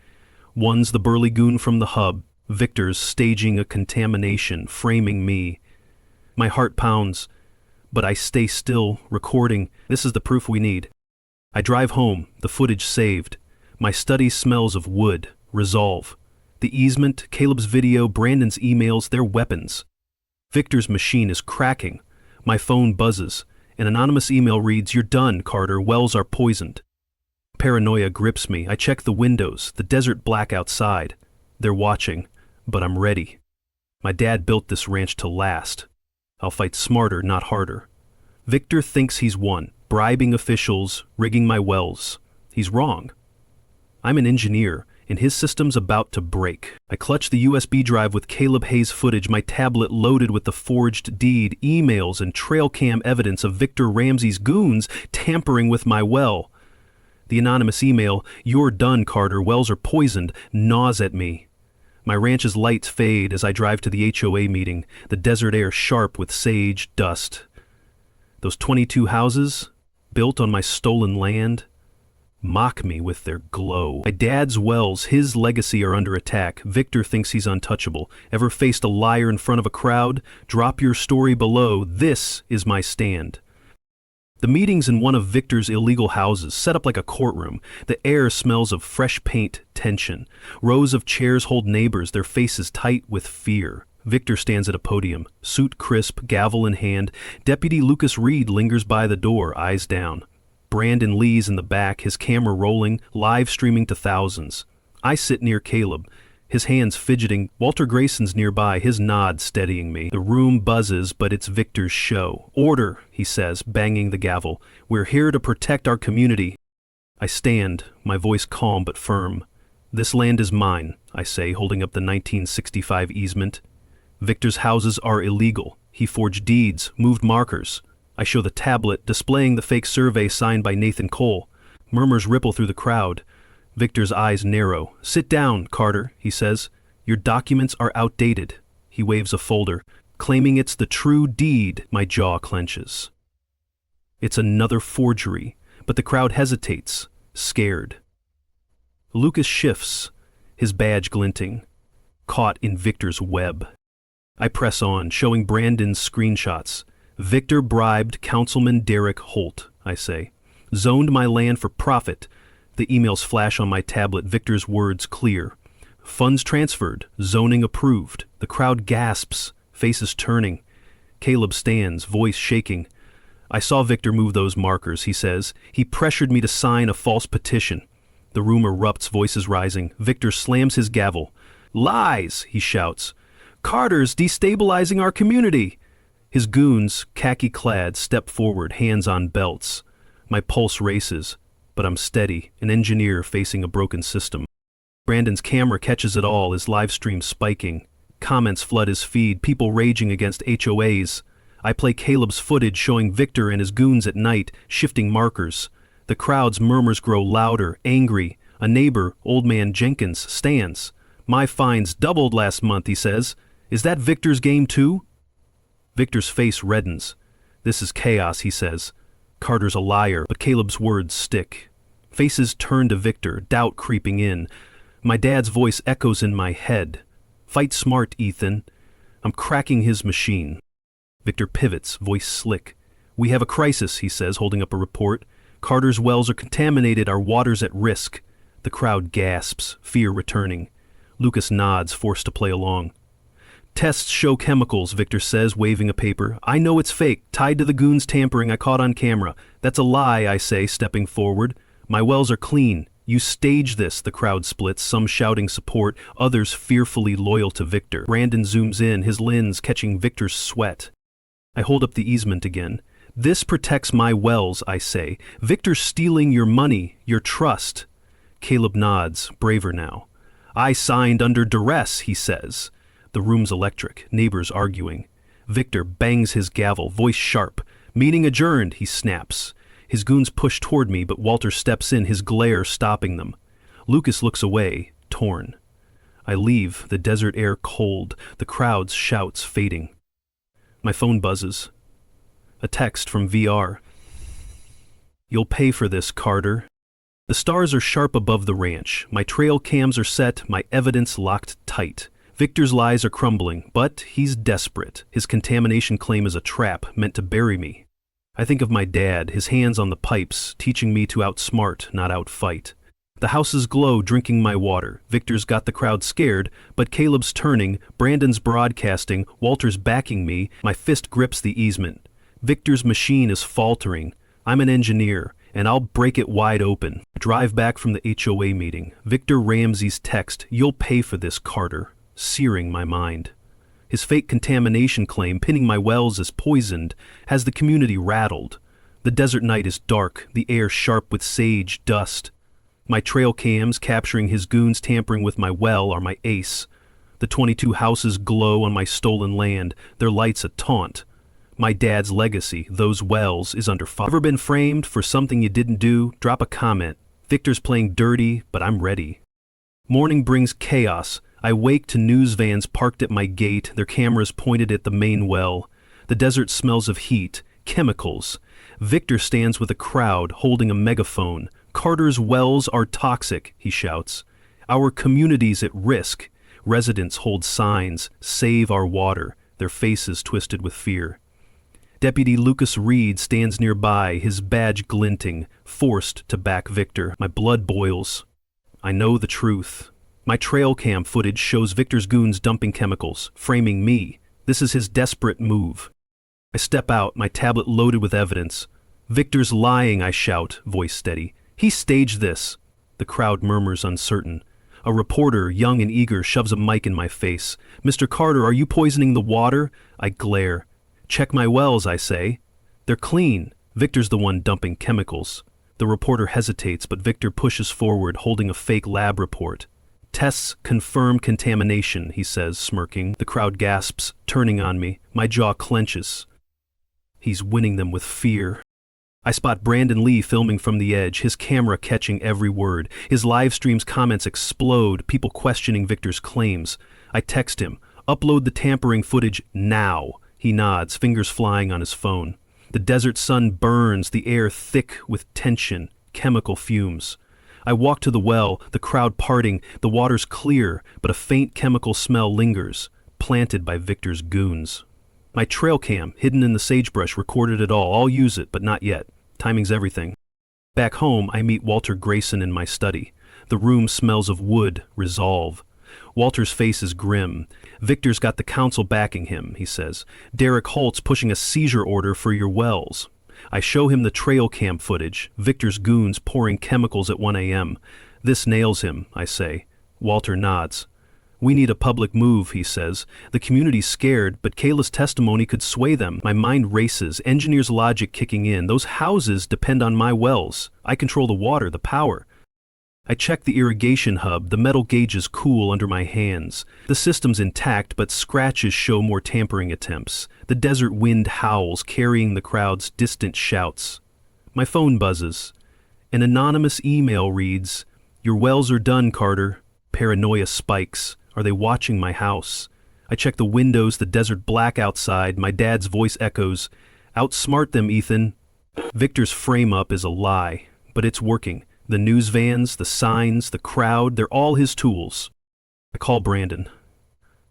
One's the burly goon from the hub, Victor's staging a contamination, framing me. My heart pounds, but I stay still, recording. This is the proof we need. I drive home, the footage saved. My study smells of wood, resolve. The easement, Caleb's video, Brandon's emails, they're weapons. Victor's machine is cracking. My phone buzzes. An anonymous email reads, "You're done, Carter. Wells are poisoned." Paranoia grips me. I check the windows, the desert black outside. They're watching, but I'm ready. My dad built this ranch to last. I'll fight smarter, not harder. Victor thinks he's won, bribing officials, rigging my wells. He's wrong. I'm an engineer, and his system's about to break. I clutch the USB drive with Caleb Hayes footage, my tablet loaded with the forged deed, emails, and trail cam evidence of Victor Ramsey's goons tampering with my well. The anonymous email, "You're done, Carter. Wells are poisoned," gnaws at me. My ranch's lights fade as I drive to the HOA meeting, the desert air sharp with sage dust. Those 22 houses, built on my stolen land, mock me with their glow. My dad's wells, his legacy, are under attack. Victor thinks he's untouchable. Ever faced a liar in front of a crowd? Drop your story below. This is my stand. The meeting's in one of Victor's illegal houses, set up like a courtroom. The air smells of fresh paint, tension. Rows of chairs hold neighbors, their faces tight with fear. Victor stands at a podium, suit crisp, gavel in hand. Deputy Lucas Reed lingers by the door, eyes down. Brandon Lee's in the back, his camera rolling, live streaming to thousands. I sit near Caleb, his hands fidgeting. Walter Grayson's nearby, his nod steadying me. The room buzzes, but it's Victor's show. "Order," he says, banging the gavel. "We're here to protect our community." I stand, my voice calm but firm. "This land is mine," I say, holding up the 1965 easement. Victor's houses are illegal. He forged deeds, moved markers. I show the tablet, displaying the fake survey signed by Nathan Cole. Murmurs ripple through the crowd. Victor's eyes narrow. "Sit down, Carter," he says. "Your documents are outdated." He waves a folder. Claiming it's the true deed, my jaw clenches. It's another forgery, but the crowd hesitates, scared. Lucas shifts, his badge glinting, caught in Victor's web. I press on, showing Brandon's screenshots. "Victor bribed Councilman Derek Holt," I say. "Zoned my land for profit." The emails flash on my tablet, Victor's words clear. "Funds transferred, zoning approved." The crowd gasps, faces turning. Caleb stands, voice shaking. "I saw Victor move those markers," he says. "He pressured me to sign a false petition." The room erupts, voices rising. Victor slams his gavel. "Lies!" he shouts. "Carter's destabilizing our community." His goons, khaki-clad, step forward, hands on belts. My pulse races, but I'm steady, an engineer facing a broken system. Brandon's camera catches it all, his live stream spiking. Comments flood his feed, people raging against HOAs. I play Caleb's footage showing Victor and his goons at night, shifting markers. The crowd's murmurs grow louder, angry. A neighbor, Old Man Jenkins, stands. "My fines doubled last month," he says. "Is that Victor's game too?" Victor's face reddens. This is chaos, he says. Carter's a liar, but Caleb's words stick. Faces turn to Victor, doubt creeping in. My dad's voice echoes in my head. Fight smart, Ethan. I'm cracking his machine. Victor pivots, voice slick. We have a crisis, he says, holding up a report. Carter's wells are contaminated, our water's at risk. The crowd gasps, fear returning. Lucas nods, forced to play along. Tests show chemicals, Victor says, waving a paper. I know it's fake, tied to the goons' tampering I caught on camera. That's a lie, I say, stepping forward. My wells are clean. You stage this, the crowd splits, some shouting support, others fearfully loyal to Victor. Brandon zooms in, his lens catching Victor's sweat. I hold up the easement again. This protects my wells, I say. Victor's stealing your money, your trust. Caleb nods, braver now. I signed under duress, he says. The room's electric, neighbors arguing. Victor bangs his gavel, voice sharp. Meeting adjourned, he snaps. His goons push toward me, but Walter steps in, his glare stopping them. Lucas looks away, torn. I leave, the desert air cold, the crowd's shouts fading. My phone buzzes. A text from VR. You'll pay for this, Carter. The stars are sharp above the ranch. My trail cams are set, my evidence locked tight. Victor's lies are crumbling, but he's desperate. His contamination claim is a trap, meant to bury me. I think of my dad, his hands on the pipes, teaching me to outsmart, not outfight. The houses glow, drinking my water. Victor's got the crowd scared, but Caleb's turning, Brandon's broadcasting, Walter's backing me, my fist grips the easement. Victor's machine is faltering. I'm an engineer, and I'll break it wide open. Drive back from the HOA meeting. Victor Ramsey's text, "You'll pay for this, Carter," searing my mind. His fake contamination claim, pinning my wells as poisoned, has the community rattled. The desert night is dark, the air sharp with sage dust. My trail cams capturing his goons tampering with my well are my ace. The 22 houses glow on my stolen land, their lights a taunt. My dad's legacy, those wells, is under fire. Ever been framed for something you didn't do? Drop a comment. Victor's playing dirty, but I'm ready. Morning brings chaos. I wake to news vans parked at my gate, their cameras pointed at the main well. The desert smells of heat, chemicals. Victor stands with a crowd, holding a megaphone. Carter's wells are toxic, he shouts. Our community's at risk. Residents hold signs, save our water, their faces twisted with fear. Deputy Lucas Reed stands nearby, his badge glinting, forced to back Victor. My blood boils. I know the truth. My trail cam footage shows Victor's goons dumping chemicals, framing me. This is his desperate move. I step out, my tablet loaded with evidence. Victor's lying, I shout, voice steady. He staged this. The crowd murmurs uncertain. A reporter, young and eager, shoves a mic in my face. Mr. Carter, are you poisoning the water? I glare. Check my wells, I say. They're clean. Victor's the one dumping chemicals. The reporter hesitates, but Victor pushes forward, holding a fake lab report. Tests confirm contamination, he says, smirking. The crowd gasps, turning on me. My jaw clenches. He's winning them with fear. I spot Brandon Lee filming from the edge, his camera catching every word. His live stream's comments explode, people questioning Victor's claims. I text him, upload the tampering footage now. He nods, fingers flying on his phone. The desert sun burns, the air thick with tension, chemical fumes. I walk to the well, the crowd parting, the water's clear, but a faint chemical smell lingers, planted by Victor's goons. My trail cam, hidden in the sagebrush, recorded it all. I'll use it, but not yet. Timing's everything. Back home, I meet Walter Grayson in my study. The room smells of wood, resolve. Walter's face is grim. Victor's got the council backing him, he says. Derek Holt's pushing a seizure order for your wells. I show him the trail cam footage, Victor's goons pouring chemicals at 1 a.m. This nails him, I say. Walter nods. We need a public move, he says. The community's scared, but Kayla's testimony could sway them. My mind races, engineer's logic kicking in. Those houses depend on my wells. I control the water, the power. I check the irrigation hub, the metal gauges cool under my hands. The system's intact, but scratches show more tampering attempts. The desert wind howls, carrying the crowd's distant shouts. My phone buzzes. An anonymous email reads, "Your wells are done, Carter." Paranoia spikes. Are they watching my house? I check the windows, the desert black outside. My dad's voice echoes, "Outsmart them, Ethan." Victor's frame-up is a lie, but it's working. The news vans, the signs, the crowd, they're all his tools. I call Brandon.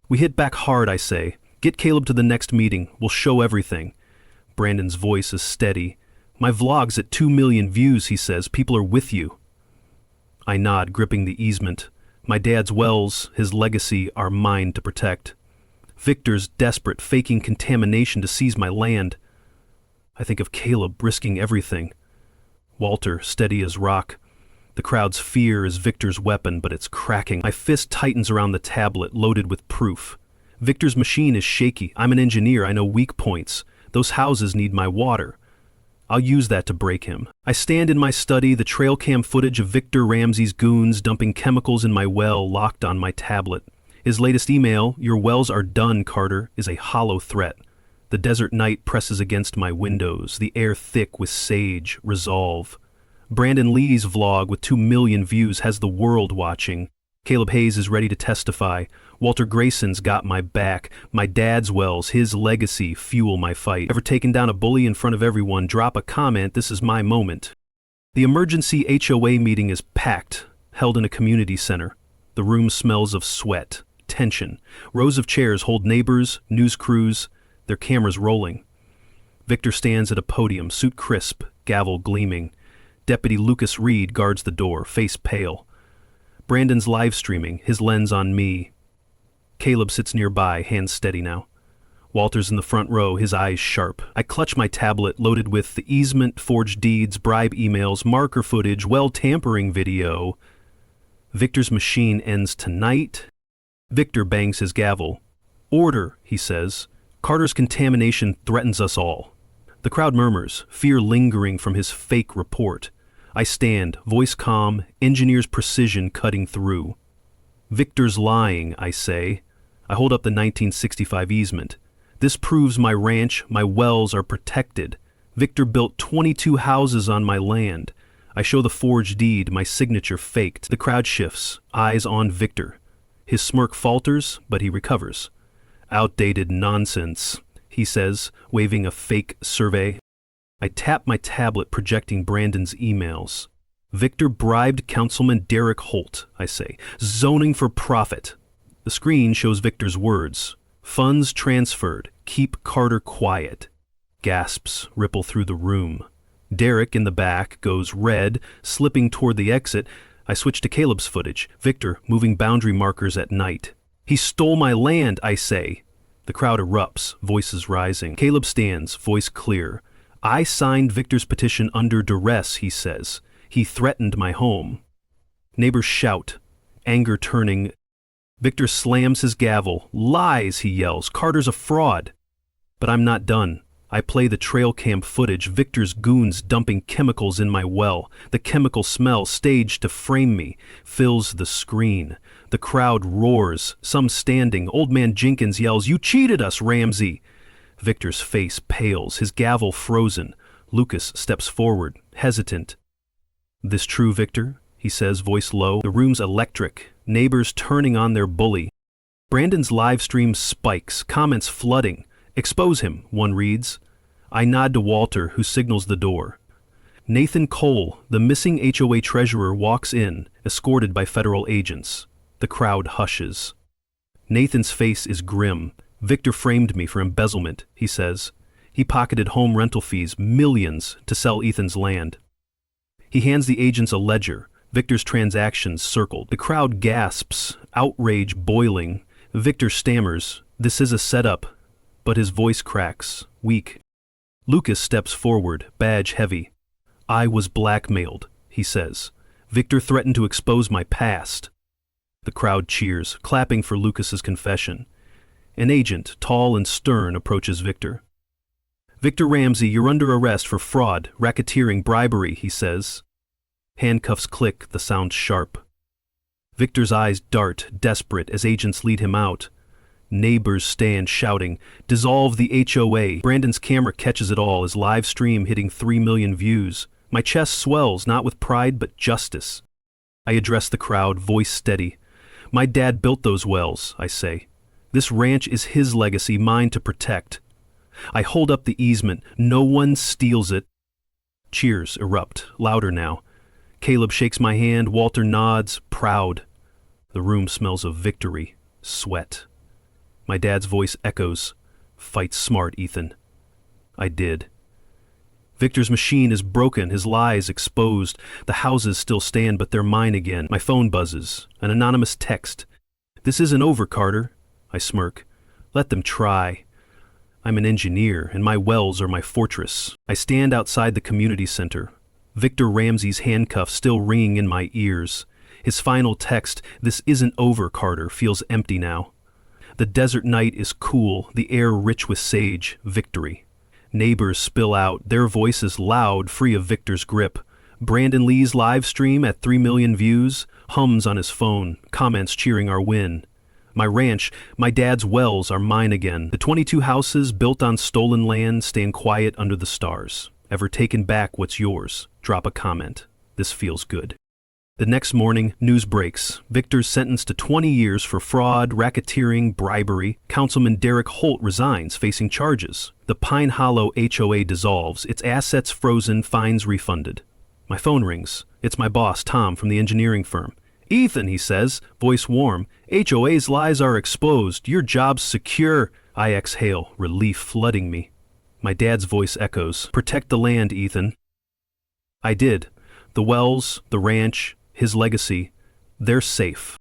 "We hit back hard," I say. "Get Caleb to the next meeting. We'll show everything." Brandon's voice is steady. "My vlog's at 2 million views," he says. "People are with you." I nod, gripping the easement. My dad's wells, his legacy, are mine to protect. Victor's desperate, faking contamination to seize my land. I think of Caleb risking everything. Walter, steady as rock. The crowd's fear is Victor's weapon, but it's cracking. My fist tightens around the tablet, loaded with proof. Victor's machine is shaky. I'm an engineer. I know weak points. Those houses need my water. I'll use that to break him. I stand in my study, the trail cam footage of Victor Ramsey's goons dumping chemicals in my well locked on my tablet. His latest email, "Your wells are done, Carter," is a hollow threat. The desert night presses against my windows, the air thick with sage, resolve. Brandon Lee's vlog with 2 million views has the world watching. Caleb Hayes is ready to testify. Walter Grayson's got my back. My dad's wells, his legacy, fuel my fight. Ever taken down a bully in front of everyone? Drop a comment. This is my moment. The emergency HOA meeting is packed, held in a community center. The room smells of sweat, tension. Rows of chairs hold neighbors, news crews, their cameras rolling. Victor stands at a podium, suit crisp, gavel gleaming. Deputy Lucas Reed guards the door, face pale. Brandon's live streaming, his lens on me. Caleb sits nearby, hands steady now. Walter's in the front row, his eyes sharp. I clutch my tablet loaded with the easement, forged deeds, bribe emails, marker footage, well tampering video. Victor's machine ends tonight. Victor bangs his gavel. "Order," he says. "Carter's contamination threatens us all." The crowd murmurs, fear lingering from his fake report. I stand, voice calm, engineer's precision cutting through. "Victor's lying," I say. I hold up the 1965 easement. "This proves my ranch, my wells are protected. Victor built 22 houses on my land." I show the forged deed, my signature faked. The crowd shifts, eyes on Victor. His smirk falters, but he recovers. "Outdated nonsense," he says, waving a fake survey. I tap my tablet, projecting Brandon's emails. "Victor bribed Councilman Derek Holt," I say. "Zoning for profit." The screen shows Victor's words. "Funds transferred. Keep Carter quiet." Gasps ripple through the room. Derek in the back goes red, slipping toward the exit. I switch to Caleb's footage. Victor moving boundary markers at night. "He stole my land," I say. The crowd erupts, voices rising. Caleb stands, voice clear. "I signed Victor's petition under duress," he says. "He threatened my home." Neighbors shout, anger turning. Victor slams his gavel. "Lies," he yells. "Carter's a fraud." But I'm not done. I play the trail cam footage, Victor's goons dumping chemicals in my well. The chemical smell, staged to frame me, fills the screen. The crowd roars, some standing. Old man Jenkins yells, "You cheated us, Ramsey!" Victor's face pales, his gavel frozen. Lucas steps forward, hesitant. "This true, Victor?" he says, voice low. The room's electric, neighbors turning on their bully. Brandon's live stream spikes, comments flooding. "Expose him," one reads. I nod to Walter, who signals the door. Nathan Cole, the missing HOA treasurer, walks in, escorted by federal agents. The crowd hushes. Nathan's face is grim. "Victor framed me for embezzlement," he says. "He pocketed home rental fees, millions, to sell Ethan's land." He hands the agents a ledger, Victor's transactions circled. The crowd gasps, outrage boiling. Victor stammers, "This is a setup," but his voice cracks, weak. Lucas steps forward, badge heavy. "I was blackmailed," he says. "Victor threatened to expose my past." The crowd cheers, clapping for Lucas's confession. An agent, tall and stern, approaches Victor. "Victor Ramsey, you're under arrest for fraud, racketeering, bribery," he says. Handcuffs click, the sound sharp. Victor's eyes dart, desperate, as agents lead him out. Neighbors stand shouting, "Dissolve the HOA." Brandon's camera catches it all, his live stream hitting 3 million views. My chest swells, not with pride, but justice. I address the crowd, voice steady. "My dad built those wells," I say. This ranch is his legacy, mine to protect. I hold up the easement. No one steals it. Cheers erupt, louder now. Caleb shakes my hand. Walter nods, proud. The room smells of victory, sweat. My dad's voice echoes. Fight smart, Ethan. I did. Victor's machine is broken, his lies exposed. The houses still stand, but they're mine again. My phone buzzes. An anonymous text. This isn't over, Carter. I smirk. Let them try. I'm an engineer, and my wells are my fortress. I stand outside the community center. Victor Ramsey's handcuffs still ringing in my ears. His final text, "This isn't over, Carter," feels empty now. The desert night is cool, the air rich with sage, victory. Neighbors spill out, their voices loud, free of Victor's grip. Brandon Lee's live stream at 3 million views, hums on his phone, comments cheering our win. My ranch, my dad's wells are mine again. The 22 houses built on stolen land stand quiet under the stars. Ever taken back what's yours? Drop a comment. This feels good. The next morning, news breaks. Victor's sentenced to 20 years for fraud, racketeering, bribery. Councilman Derek Holt resigns, facing charges. The Pine Hollow HOA dissolves, its assets frozen, fines refunded. My phone rings. It's my boss, Tom, from the engineering firm. "Ethan," he says, voice warm, "HOA's lies are exposed. Your job's secure." I exhale, relief flooding me. My dad's voice echoes, "Protect the land, Ethan." I did. The wells, the ranch, his legacy, they're safe.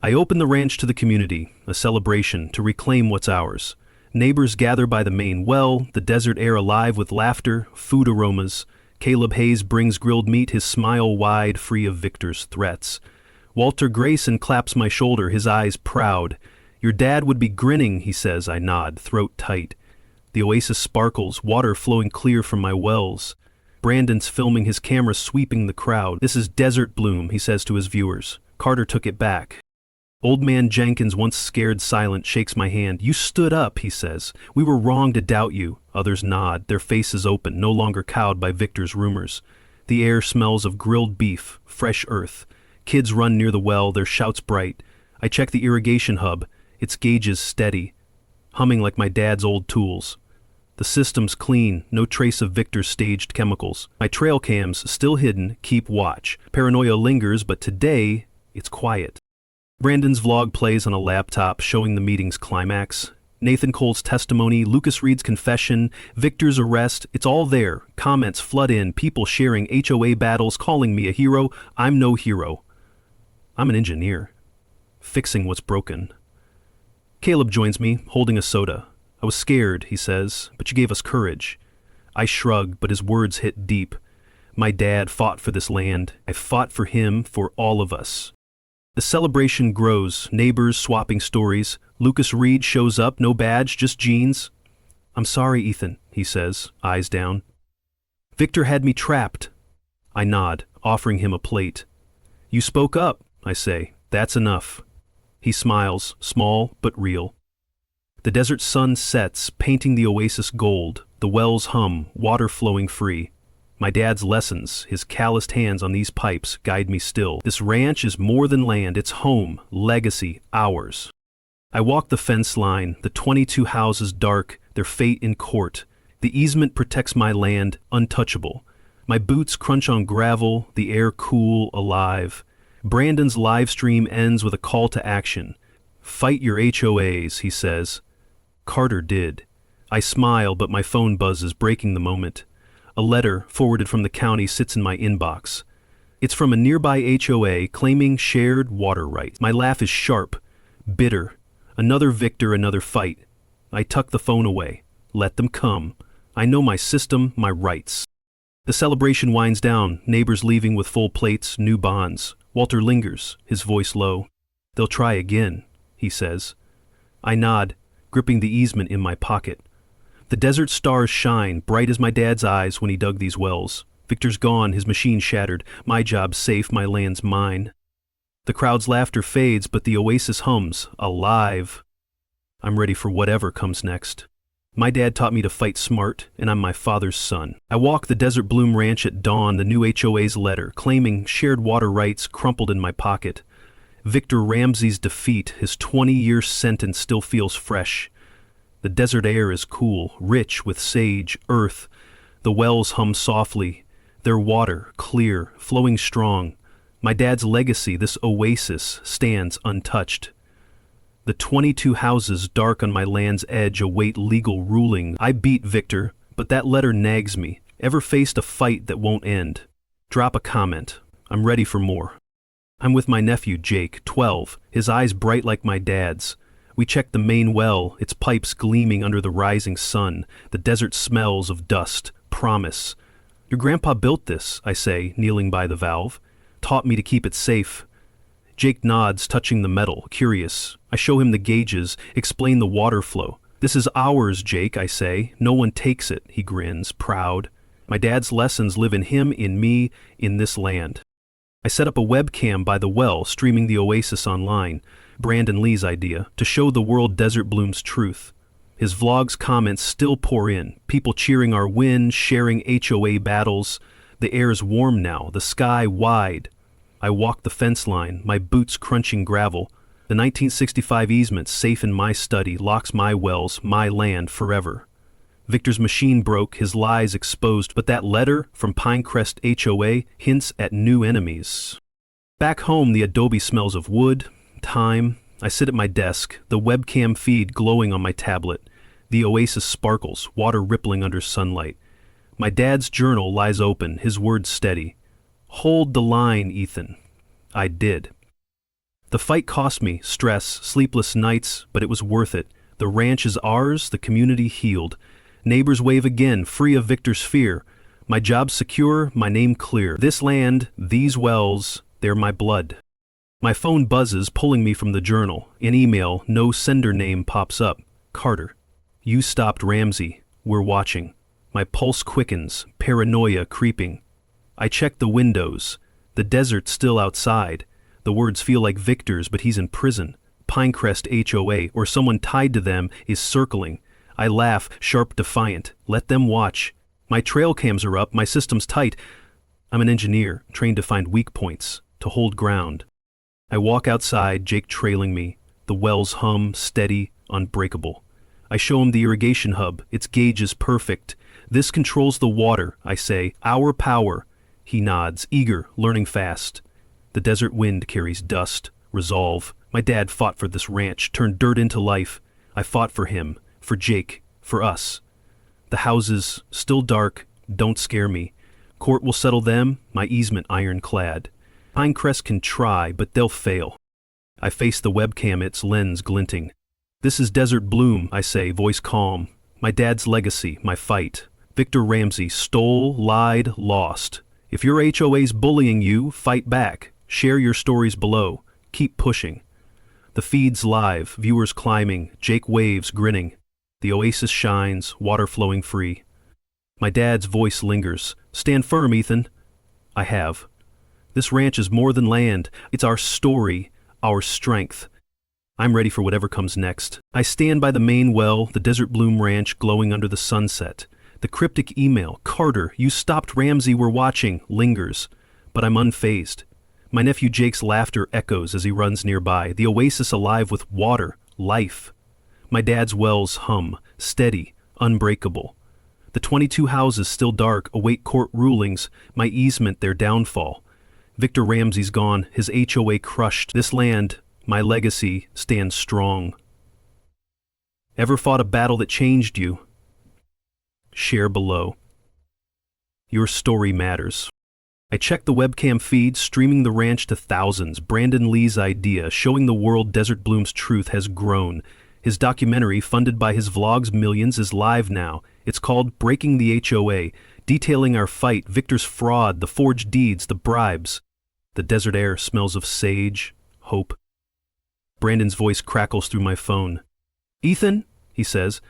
I open the ranch to the community, a celebration to reclaim what's ours. Neighbors gather by the main well, the desert air alive with laughter, food aromas. Caleb Hayes brings grilled meat, his smile wide, free of Victor's threats. Walter Grayson claps my shoulder, his eyes proud. "Your dad would be grinning," he says. I nod, throat tight. The oasis sparkles, water flowing clear from my wells. Brandon's filming, his camera sweeping the crowd. "This is desert bloom," he says to his viewers. "Carter took it back." Old man Jenkins, once scared silent, shakes my hand. "You stood up," he says. "We were wrong to doubt you." Others nod, their faces open, no longer cowed by Victor's rumors. The air smells of grilled beef, fresh earth. Kids run near the well, their shouts bright. I check the irrigation hub, its gauges steady, humming like my dad's old tools. The system's clean, no trace of Victor's staged chemicals. My trail cams, still hidden, keep watch. Paranoia lingers, but today, it's quiet. Brandon's vlog plays on a laptop, showing the meeting's climax. Nathan Cole's testimony, Lucas Reed's confession, Victor's arrest, it's all there. Comments flood in, people sharing HOA battles, calling me a hero. I'm no hero. I'm an engineer, fixing what's broken. Caleb joins me, holding a soda. "I was scared," he says, "but you gave us courage." I shrug, but his words hit deep. My dad fought for this land. I fought for him, for all of us. The celebration grows, neighbors swapping stories. Lucas Reed shows up, no badge, just jeans. "I'm sorry, Ethan," he says, eyes down. "Victor had me trapped." I nod, offering him a plate. "You spoke up," I say. "That's enough." He smiles, small but real. The desert sun sets, painting the oasis gold. The wells hum, water flowing free. My dad's lessons, his calloused hands on these pipes, guide me still. This ranch is more than land, it's home, legacy, ours. I walk the fence line, the 22 houses dark, their fate in court. The easement protects my land, untouchable. My boots crunch on gravel, the air cool, alive. Brandon's live stream ends with a call to action. "Fight your HOAs," he says. Carter did. I smile, but my phone buzzes, breaking the moment. A letter, forwarded from the county, sits in my inbox. It's from a nearby HOA claiming shared water rights. My laugh is sharp, bitter. Another Victor, another fight. I tuck the phone away. Let them come. I know my system, my rights. The celebration winds down, neighbors leaving with full plates, new bonds. Walter lingers, his voice low. "They'll try again," he says. I nod, gripping the easement in my pocket. The desert stars shine, bright as my dad's eyes when he dug these wells. Victor's gone, his machine shattered. My job's safe, my land's mine. The crowd's laughter fades, but the oasis hums, alive. I'm ready for whatever comes next. My dad taught me to fight smart, and I'm my father's son. I walk the Desert Bloom Ranch at dawn, the new HOA's letter, claiming shared water rights crumpled in my pocket. Victor Ramsey's defeat, his 20-year sentence still feels fresh. The desert air is cool, rich with sage, earth. The wells hum softly, their water clear, flowing strong. My dad's legacy, this oasis, stands untouched. The 22 houses dark on my land's edge await legal ruling. I beat Victor, but that letter nags me. Ever faced a fight that won't end? Drop a comment. I'm ready for more. I'm with my nephew Jake, 12, his eyes bright like my dad's. We check the main well, its pipes gleaming under the rising sun. The desert smells of dust, promise. Your grandpa built this, I say, kneeling by the valve. Taught me to keep it safe. Jake nods, touching the metal, curious. I show him the gauges, explain the water flow. This is ours, Jake, I say. No one takes it, he grins, proud. My dad's lessons live in him, in me, in this land. I set up a webcam by the well, streaming the oasis online. Brandon Lee's idea, to show the world Desert Bloom's truth. His vlog's comments still pour in, people cheering our win, sharing HOA battles. The air's warm now, the sky wide. I walk the fence line, my boots crunching gravel. The 1965 easement, safe in my study, locks my wells, my land forever. Victor's machine broke, his lies exposed, but that letter from Pinecrest HOA hints at new enemies. Back home, the adobe smells of wood, time. I sit at my desk, the webcam feed glowing on my tablet. The oasis sparkles, water rippling under sunlight. My dad's journal lies open, his words steady. Hold the line, Ethan. I did. The fight cost me stress, sleepless nights, but it was worth it. The ranch is ours, the community healed. Neighbors wave again, free of Victor's fear. My job secure, my name clear. This land, these wells, they're my blood. My phone buzzes, pulling me from the journal. An email, no sender name pops up. Carter. You stopped Ramsey. We're watching. My pulse quickens, paranoia creeping. I check the windows. The desert's still outside. The words feel like Victor's, but he's in prison. Pinecrest HOA, or someone tied to them, is circling. I laugh, sharp defiant. Let them watch. My trail cams are up, my system's tight. I'm an engineer, trained to find weak points, to hold ground. I walk outside, Jake trailing me. The wells hum, steady, unbreakable. I show him the irrigation hub. Its gauge is perfect. This controls the water, I say. Our power. He nods, eager, learning fast. The desert wind carries dust, resolve. My dad fought for this ranch, turned dirt into life. I fought for him, for Jake, for us. The houses, still dark, don't scare me. Court will settle them, my easement ironclad. Pinecrest can try, but they'll fail. I face the webcam, its lens glinting. This is Desert Bloom, I say, voice calm. My dad's legacy, my fight. Victor Ramsey stole, lied, lost. If your HOA's bullying you, fight back. Share your stories below. Keep pushing. The feed's live, viewers climbing, Jake waves, grinning. The oasis shines, water flowing free. My dad's voice lingers. Stand firm, Ethan. I have. This ranch is more than land. It's our story, our strength. I'm ready for whatever comes next. I stand by the main well, the Desert Bloom Ranch glowing under the sunset. The cryptic email, Carter, you stopped Ramsey, we're watching, lingers. But I'm unfazed. My nephew Jake's laughter echoes as he runs nearby, the oasis alive with water, life. My dad's wells hum, steady, unbreakable. The 22 houses still dark await court rulings, my easement their downfall. Victor Ramsey's gone, his HOA crushed. This land, my legacy, stands strong. Ever fought a battle that changed you? Share below. Your story matters. I check the webcam feed, streaming the ranch to thousands. Brandon Lee's idea, showing the world Desert Bloom's truth, has grown. His documentary, funded by his vlog's millions, is live now. It's called Breaking the HOA, detailing our fight, Victor's fraud, the forged deeds, the bribes. The desert air smells of sage, hope. Brandon's voice crackles through my phone. Ethan, he says,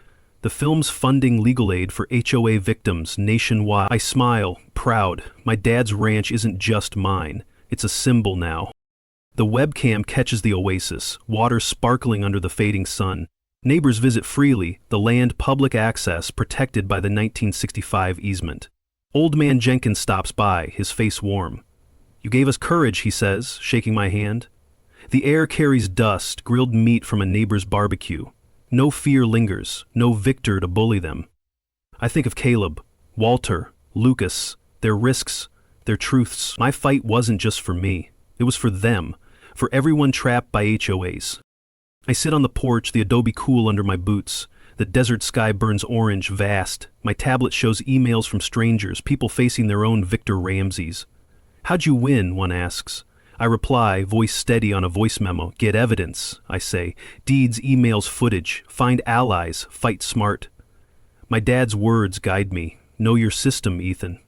the film's funding legal aid for HOA victims nationwide. I smile, proud. My dad's ranch isn't just mine. It's a symbol now. The webcam catches the oasis, water sparkling under the fading sun. Neighbors visit freely, the land public access protected by the 1965 easement. Old man Jenkins stops by, his face warm. You gave us courage, he says, shaking my hand. The air carries dust, grilled meat from a neighbor's barbecue. No fear lingers, no victor to bully them. I think of Caleb, Walter, Lucas, their risks, their truths. My fight wasn't just for me. It was for them, for everyone trapped by HOAs. I sit on the porch, the adobe cool under my boots. The desert sky burns orange, vast. My tablet shows emails from strangers, people facing their own Victor Ramseys. How'd you win, one asks. I reply, voice steady on a voice memo. Get evidence, I say. Deeds, emails, footage. Find allies. Fight smart. My dad's words guide me. Know your system, Ethan.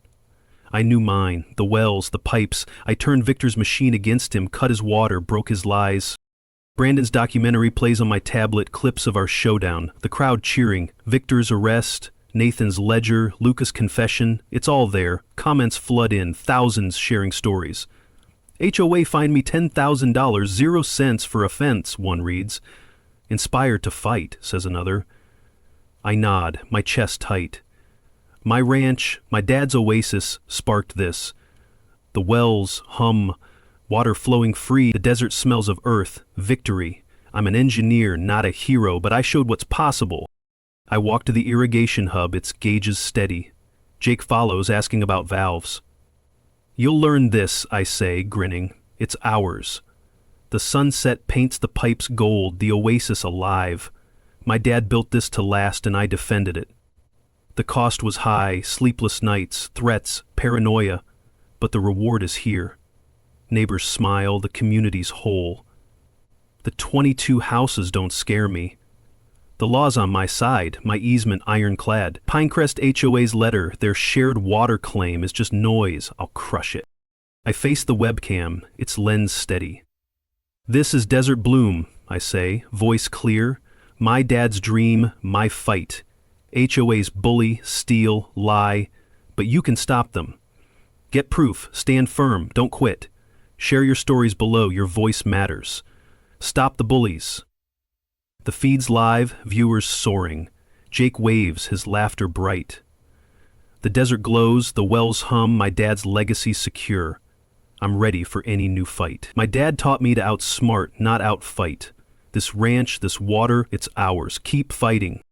I knew mine. The wells, the pipes. I turned Victor's machine against him, cut his water, broke his lies. Brandon's documentary plays on my tablet, clips of our showdown. The crowd cheering. Victor's arrest. Nathan's ledger. Lucas' confession. It's all there. Comments flood in. Thousands sharing stories. HOA fined me $10,000, 0 cents for offense, one reads. Inspired to fight, says another. I nod, my chest tight. My ranch, my dad's oasis, sparked this. The wells hum, water flowing free, the desert smells of earth, victory. I'm an engineer, not a hero, but I showed what's possible. I walk to the irrigation hub, its gauges steady. Jake follows, asking about valves. You'll learn this, I say, grinning. It's ours. The sunset paints the pipes gold, the oasis alive. My dad built this to last and I defended it. The cost was high, sleepless nights, threats, paranoia, but the reward is here. Neighbors smile, the community's whole. The 22 houses don't scare me. The law's on my side, my easement ironclad. Pinecrest HOA's letter, their shared water claim is just noise. I'll crush it. I face the webcam, its lens steady. This is Desert Bloom, I say, voice clear. My dad's dream, my fight. HOAs bully, steal, lie, but you can stop them. Get proof, stand firm, don't quit. Share your stories below, your voice matters. Stop the bullies. The feed's live, viewers soaring. Jake waves, his laughter bright. The desert glows, the wells hum, my dad's legacy secure. I'm ready for any new fight. My dad taught me to outsmart, not outfight. This ranch, this water, it's ours. Keep fighting.